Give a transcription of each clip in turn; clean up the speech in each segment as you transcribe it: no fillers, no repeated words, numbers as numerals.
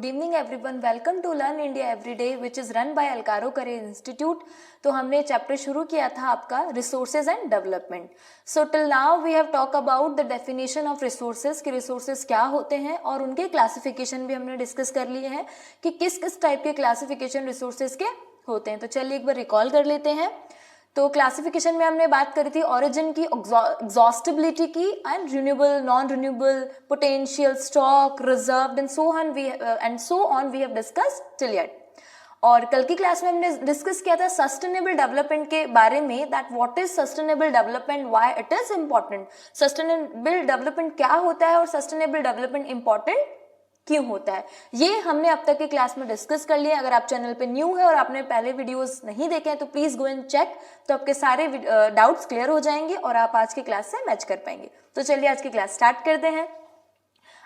Good evening everyone. Welcome to Learn India Everyday which is run by Alcaro Career Institute. तो हमने chapter शुरू किया था आपका resources and development. So till now we have talk about the definition of resources कि resources क्या होते हैं और उनके क्लासिफिकेशन भी हमने डिस्कस कर लिए हैं कि किस किस टाइप के क्लासिफिकेशन रिसोर्सेज के होते हैं. तो चलिए एक बार रिकॉल कर लेते हैं. तो क्लासिफिकेशन में हमने बात करी थी ओरिजिन की, एग्जॉस्टिबिलिटी की and renewable, non renewable, potential, stock, reserved and so on we have discuss till yet. और कल की क्लास में हमने डिस्कस किया था सस्टेनेबल डेवलपमेंट के बारे में, that what is sustainable development, why it is important. Sustainable development क्या होता है और सस्टेनेबल डेवलपमेंट इंपॉर्टेंट क्यों होता है, ये हमने अब तक की क्लास में डिस्कस कर लिया. अगर आप चैनल पे न्यू है और आपने पहले वीडियोस नहीं देखे हैं तो प्लीज गो एंड चेक, तो आपके सारे डाउट्स क्लियर हो जाएंगे और आप आज की क्लास से मैच कर पाएंगे. तो चलिए आज की क्लास स्टार्ट करते हैं.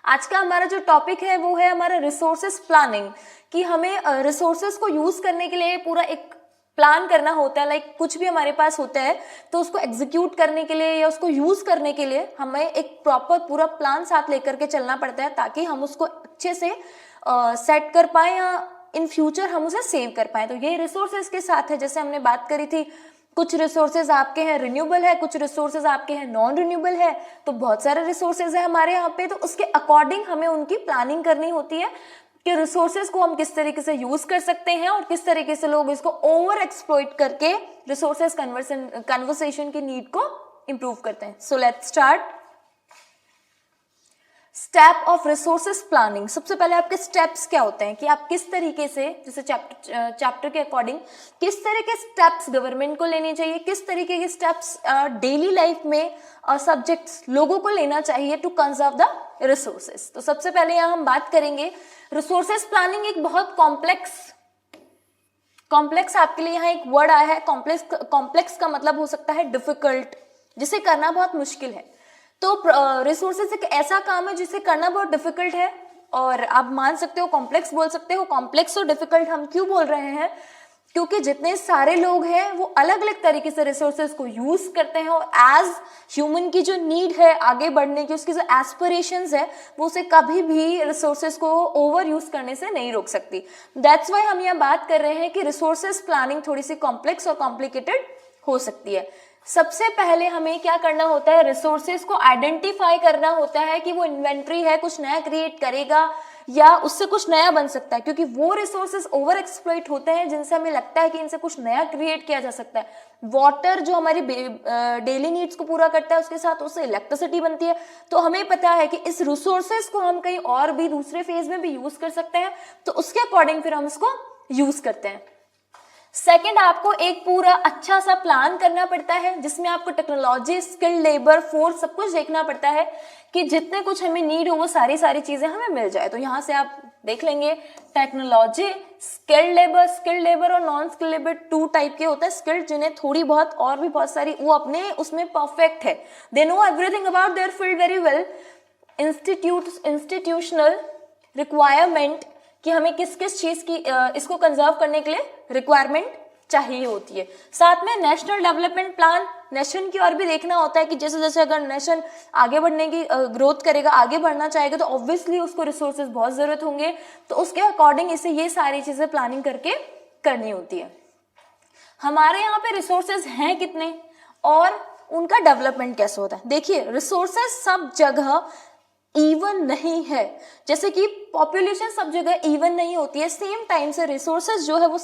आज का हमारा जो टॉपिक है वो है हमारा रिसोर्सेस प्लानिंग, कि हमें रिसोर्सेस को यूज करने के लिए पूरा एक प्लान करना होता है. लाइक कुछ भी हमारे पास होता है तो उसको एग्जीक्यूट करने के लिए या उसको यूज करने के लिए हमें एक प्रॉपर पूरा प्लान साथ लेकर के चलना पड़ता है ताकि हम उसको अच्छे से सेट कर पाए या इन फ्यूचर हम उसे सेव कर पाए. तो ये रिसोर्सेज के साथ है. जैसे हमने बात करी थी कुछ रिसोर्सेज आपके हैं रिन्यूएबल है, कुछ रिसोर्सेज आपके हैं नॉन रिन्यूएबल है. तो बहुत सारे रिसोर्सेज है हमारे यहाँ पे, तो उसके अकॉर्डिंग हमें उनकी प्लानिंग करनी होती है कि रिसोर्सेज को हम किस तरीके से यूज कर सकते हैं और किस तरीके से लोग इसको ओवर एक्सप्लॉइट करके रिसोर्सेज कन्वर्सेशन की नीड को इंप्रूव करते हैं. So let's start. Step of resources planning. सबसे पहले आपके स्टेप्स क्या होते हैं कि आप किस तरीके से, जैसे चैप्टर के अकॉर्डिंग किस तरह के स्टेप्स गवर्नमेंट को लेने चाहिए, किस तरीके के स्टेप्स डेली लाइफ में सब्जेक्ट्स लोगों को लेना चाहिए टू कंजर्व द रिसोर्सेज. तो सबसे पहले यहाँ हम बात करेंगे रिसोर्सेज प्लानिंग. एक बहुत कॉम्प्लेक्स आपके लिए यहाँ एक वर्ड आया है. कॉम्प्लेक्स का मतलब हो सकता है डिफिकल्ट, जिसे करना बहुत मुश्किल है. तो रिसोर्सेज एक ऐसा काम है जिसे करना बहुत डिफिकल्ट है, और आप मान सकते हो कॉम्प्लेक्स बोल सकते हो. कॉम्प्लेक्स और डिफिकल्ट हम क्यों बोल रहे हैं, क्योंकि जितने सारे लोग हैं वो अलग अलग तरीके से रिसोर्सेज को यूज करते हैं और एज ह्यूमन की जो नीड है आगे बढ़ने की, उसकी जो एस्पिरेशंस है, वो उसे कभी भी रिसोर्सेज को ओवर यूज करने से नहीं रोक सकती. दैट्स वाई हम यहाँ बात कर रहे हैं कि रिसोर्सेज प्लानिंग थोड़ी सी कॉम्प्लेक्स और कॉम्प्लिकेटेड हो सकती है. सबसे पहले हमें क्या करना होता है, रिसोर्सेज को आइडेंटिफाई करना होता है कि वो इन्वेंट्री है, कुछ नया क्रिएट करेगा या उससे कुछ नया बन सकता है, क्योंकि वो रिसोर्सेज ओवर एक्सप्लॉइट होते हैं जिनसे हमें लगता है कि इनसे कुछ नया क्रिएट किया जा सकता है. वाटर जो हमारी डेली नीड्स को पूरा करता है, उसके साथ उससे इलेक्ट्रिसिटी बनती है. तो हमें पता है कि इस रिसोर्सेज को हम कहीं और भी दूसरे फेज में भी यूज कर सकते हैं, तो उसके अकॉर्डिंग फिर हम इसको यूज करते हैं. सेकेंड, आपको एक पूरा अच्छा सा प्लान करना पड़ता है जिसमें आपको टेक्नोलॉजी, स्किल, लेबर, फोर्स सब कुछ देखना पड़ता है कि जितने कुछ हमें नीड हो वो सारी चीजें हमें मिल जाए. तो यहाँ से आप देख लेंगे टेक्नोलॉजी, स्किल्ड लेबर और non skilled labour two type के होते हैं. स्किल्ड जिन्हें थोड़ी बहुत और भी बहुत सारी वो अपने उसमें परफेक्ट है, they know everything about their field very well. Institutional requirement कि हमें किस किस चीज की इसको कंजर्व करने के लिए रिक्वायरमेंट चाहिए होती है. साथ में नेशनल डेवलपमेंट प्लान, नेशन की ओर भी देखना होता है कि जैसे जैसे अगर नेशन आगे बढ़ने की ग्रोथ करेगा, आगे बढ़ना चाहेगा, तो ऑब्वियसली उसको रिसोर्सेज बहुत जरूरत होंगे. तो उसके अकॉर्डिंग इसे ये सारी चीजें प्लानिंग करके करनी होती है. हमारे यहाँ पे रिसोर्सेज हैं कितने और उनका डेवलपमेंट कैसे होता है. देखिए, रिसोर्सेज सब जगह इवन नहीं है. जैसे कि पॉपुलेशन सब जगह इवन नहीं होती है, सेम टाइम से रिसोर्सेज जो है वो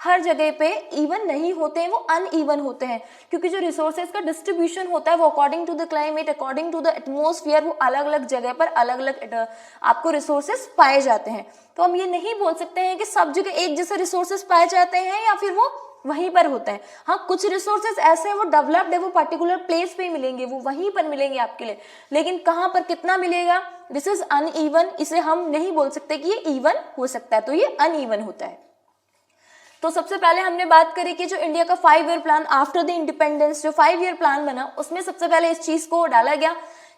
हर जगह पे इवन नहीं होते हैं, वो अनइवन होते हैं. क्योंकि जो रिसोर्सेज का डिस्ट्रीब्यूशन होता है वो according to the climate, according to the atmosphere, वो अलग अलग जगह पर अलग अलग आपको रिसोर्सेज पाए जाते हैं. तो हम ये नहीं बोल सकते हैं कि सब जगह एक जैसे रिसोर्सेज पाए जाते हैं या फिर वो वहीं पर होता है. हाँ, कुछ रिसोर्सेज ऐसे हैं वो डेवलप्ड है, वो पर्टिकुलर प्लेस पे ही मिलेंगे, वो वहीं पर मिलेंगे आपके लिए, लेकिन कहाँ पर कितना मिलेगा, दिस इज अनइवन. इसे हम नहीं बोल सकते कि ये इवन हो सकता है, तो ये अनइवन होता है. तो सबसे पहले हमने बात करी कि जो इंडिया का 5 year plan after the independence, जो 5 ईयर प्लान बना, उसमें सबसे पहले इस चीज को डाला गया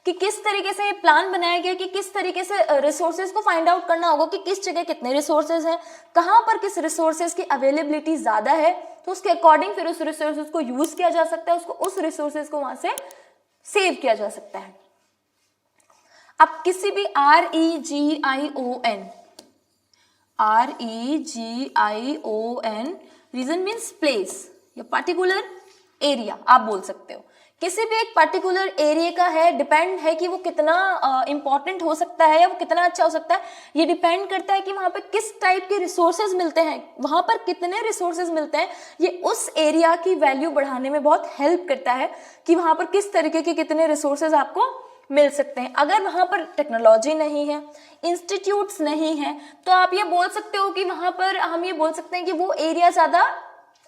कि किस तरीके से ये प्लान बनाया गया कि किस तरीके से रिसोर्सेज को फाइंड आउट करना होगा कि किस जगह कितने रिसोर्सेज हैं, कहाँ पर किस रिसोर्सेज की अवेलेबिलिटी ज्यादा है, तो उसके अकॉर्डिंग फिर उस रिसोर्सेज को यूज किया जा सकता है, उसको उस रिसोर्सेज को वहां से सेव किया जा सकता है. अब किसी भी REGION REGION, region means place या पर्टिकुलर एरिया आप बोल सकते हो। किसी भी एक पर्टिकुलर एरिया का है, डिपेंड है कि वो कितना इंपॉर्टेंट हो सकता है या वो कितना अच्छा हो सकता है। ये डिपेंड करता है कि वहां पे किस टाइप के रिसोर्सेज मिलते हैं, वहां पर कितने रिसोर्सेज मिलते हैं। ये उस एरिया की वैल्यू बढ़ाने में बहुत हेल्प करता है कि वहां पर किस तरीके के कितने रिसोर्सेज आपको मिल सकते हैं। अगर वहां पर टेक्नोलॉजी नहीं है, इंस्टीट्यूट्स नहीं है, तो आप ये बोल सकते हो कि वहां पर हम ये बोल सकते हैं कि वो एरिया ज्यादा,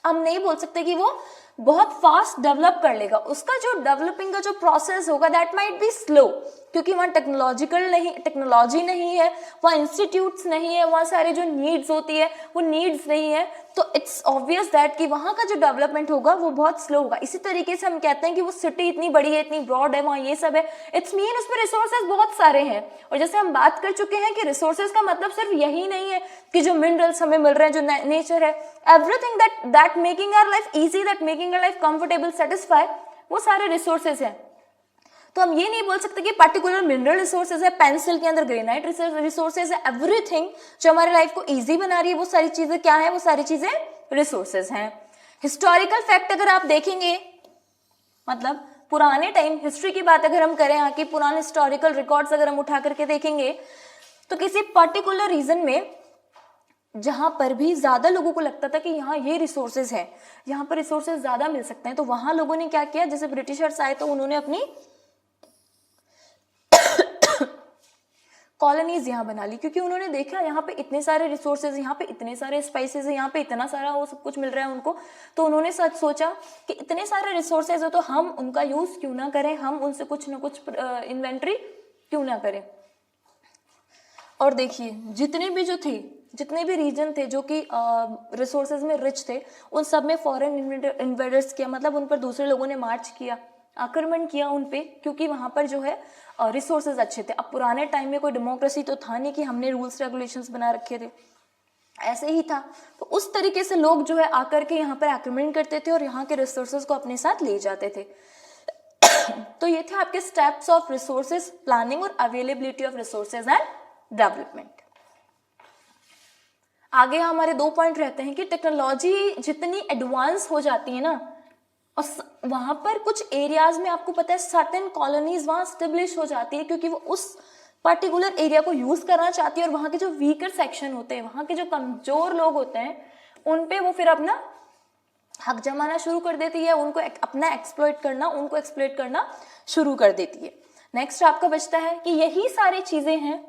हम नहीं बोल सकते कि वो बहुत फास्ट डेवलप कर लेगा। उसका जो डेवलपिंग का जो प्रोसेस होगा दैट माइट बी स्लो, क्योंकि वहाँ टेक्नोलॉजी नहीं है, वहाँ इंस्टीट्यूट्स नहीं है, वहाँ सारे जो नीड्स होती है वो नीड्स नहीं है, तो इट्स ऑब्वियस दैट कि वहाँ का जो डेवलपमेंट होगा वो बहुत स्लो होगा। इसी तरीके से हम कहते हैं कि वो सिटी इतनी बड़ी है, इतनी ब्रॉड है, वहाँ ये सब है, इट्स मीन उसमें रिसोर्सेज बहुत सारे हैं। और जैसे हम बात कर चुके हैं कि रिसोर्सेज का मतलब सिर्फ यही नहीं है कि जो मिनरल्स हमें मिल रहे हैं, जो नेचर है, everything that making our life easy, that making our life comfortable, satisfy, वो सारे रिसोर्सेज हैं। तो हम ये नहीं बोल सकते कि पर्टिकुलर मिनरल रिसोर्सेज है, पेंसिल के अंदर ग्रेनाइट रिसोर्सेज है, एवरीथिंग जो हमारे लाइफ को इजी बना रही है वो सारी चीजें क्या है, वो सारी चीजें रिसोर्सेज हैं। हिस्टोरिकल फैक्ट अगर आप देखेंगे, मतलब पुराने टाइम हिस्ट्री की बात अगर हम करें, यहाँ की पुराने हिस्टोरिकल रिकॉर्ड्स अगर हम उठा करके देखेंगे, तो किसी पर्टिकुलर रीजन में जहां पर भी ज्यादा लोगों को लगता था कि यहाँ ये रिसोर्सेज है, यहाँ पर रिसोर्सेज ज्यादा मिल सकते हैं, तो वहां लोगों ने क्या किया, जैसे ब्रिटिशर्स आए तो उन्होंने अपनी कॉलोनीज यहाँ बना ली, क्योंकि उन्होंने देखा यहाँ पे इतने सारे रिसोर्सेज, यहाँ पे इतने सारे स्पाइसेस है, यहाँ पे इतना सारा वो सब कुछ मिल रहा है उनको, तो उन्होंने सच सोचा कि इतने सारे रिसोर्सेज है तो हम उनका यूज क्यों ना करें, हम उनसे कुछ ना कुछ इन्वेंट्री क्यों ना करें। और देखिए जितने भी रीजन थे जो कि रिसोर्सेज में रिच थे, उन सब में फॉरेन इन्वेडर्स किया, मतलब उन पर दूसरे लोगों ने मार्च किया, आक्रमण किया उन पे, क्योंकि वहां पर जो है रिसोर्सेज अच्छे थे। अब पुराने टाइम में कोई डेमोक्रेसी तो था नहीं कि हमने रूल्स रेगुलेशंस बना रखे थे, ऐसे ही था। तो उस तरीके से लोग जो है आकर के यहाँ पर आक्रमण करते थे और यहाँ के रिसोर्सेज को अपने साथ ले जाते थे। तो ये थे आपके स्टेप्स ऑफ रिसोर्सेज प्लानिंग और availability of resources and development. आगे हमारे 2 पॉइंट रहते हैं कि टेक्नोलॉजी जितनी एडवांस हो जाती है ना, और वहां पर कुछ एरियाज में आपको पता है सर्टेन कॉलोनीज वहां स्टेब्लिश हो जाती है, क्योंकि वो उस पर्टिकुलर एरिया को यूज करना चाहती है, और वहां के जो वीकर सेक्शन होते हैं, वहां के जो कमजोर लोग होते हैं, उन पे वो फिर अपना हक जमाना शुरू कर देती है, उनको अपना उनको एक्सप्लॉइट करना शुरू कर देती है। नेक्स्ट आपका बचता है कि यही सारी चीजें हैं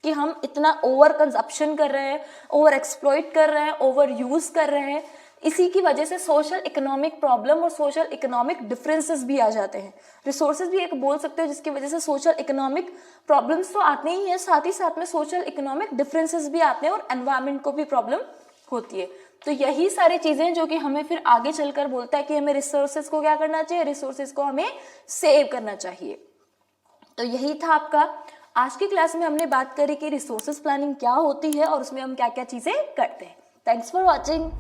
कि हम इतना ओवर कंजप्शन कर रहे हैं, ओवर एक्सप्लॉइट कर रहे हैं, ओवर यूज कर रहे हैं, इसी की वजह से सोशल इकोनॉमिक प्रॉब्लम और सोशल इकोनॉमिक डिफरेंसेस भी आ जाते हैं। रिसोर्सेज भी एक बोल सकते हो जिसकी वजह से सोशल इकोनॉमिक प्रॉब्लम्स तो आते ही हैं, साथ ही साथ में सोशल इकोनॉमिक डिफरेंसेस भी आते हैं और एनवायरमेंट को भी प्रॉब्लम होती है। तो यही सारी चीजें जो कि हमें फिर आगे चलकर बोलता है कि हमें रिसोर्सेज को क्या करना चाहिए, रिसोर्सेज को हमें सेव करना चाहिए। तो यही था आपका आज की क्लास में हमने बात करी कि रिसोर्सेज प्लानिंग क्या होती है और उसमें हम क्या क्या चीजें करते हैं। Thanks for watching.